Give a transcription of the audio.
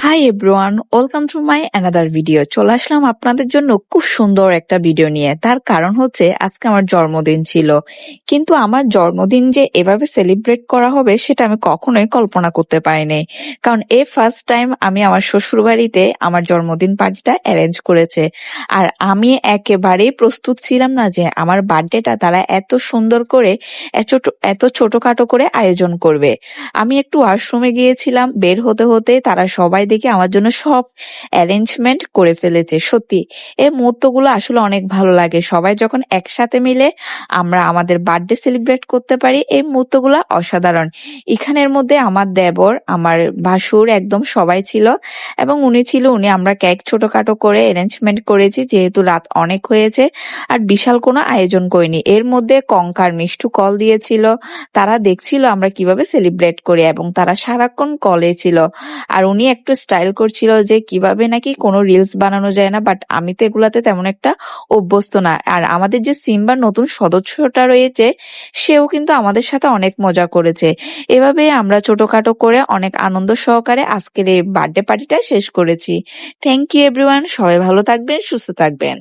Hi everyone, welcome to my another video. চলে আসলাম আপনাদের জন্য খুব সুন্দর একটা ভিডিও নিয়ে। তার কারণ হচ্ছে আজকে আমার জন্মদিন ছিল, কিন্তু আমার জন্মদিন যে এভাবে সেলিব্রেট করা হবে সেটা আমি কখনোই কল্পনা করতে পারিনি। কারণ এই ফার্স্ট টাইম আমি আমার শ্বশুর বাড়িতে আমার জন্মদিন পার্টিটা অ্যারেঞ্জ করেছে। আর আমি একেবারেই প্রস্তুত ছিলাম না যে আমার বার্থডেটা তারা এত সুন্দর করে এত ছোটখাটো করে আয়োজন করবে। আমি একটু ওয়াশরুমে গিয়েছিলাম, বের হতে হতে তারা সবাই দেখে আমার জন্য সব অ্যারেঞ্জমেন্ট করে ফেলেছে। সত্যি এই মুহূর্তগুলো আসলে অনেক ভালো লাগে। সবাই যখন একসাথে মিলে আমরা আমাদের বার্থডে সেলিব্রেট করতে পারি, এই মুহূর্তগুলো অসাধারণ। এখানের মধ্যে আমার দেবর, আমার ভাসুর, একদম সবাই ছিল এবং উনি আমরা কেক ছোটখাটো করে অ্যারেঞ্জমেন্ট করেছি, যেহেতু রাত অনেক হয়েছে। আর বিশাল কোনো আয়োজন করিনি। এর মধ্যে কঙ্কার মিষ্টু কল দিয়েছিল, তারা দেখছিল আমরা কিভাবে সেলিব্রেট করি এবং তারা সারাক্ষণ কলে ছিল। আর উনি একটু স্টাইল করছিল যে কিভাবে নাকি কোনো রিলস বানানো যায় না, বাট আমি তো এগুলাতে তেমন একটা অভ্যস্ত না। আর আমাদের যে সিম্বার নতুন সদস্যটা রয়েছে, সেও কিন্তু আমাদের সাথে অনেক মজা করেছে। এভাবে আমরা ছোটখাটো করে অনেক আনন্দ সহকারে আজকের এই বার্থডে পার্টিটা শেষ করেছি। থ্যাংক ইউ এভরিওয়ান, সবাই ভালো থাকবেন, সুস্থ থাকবেন।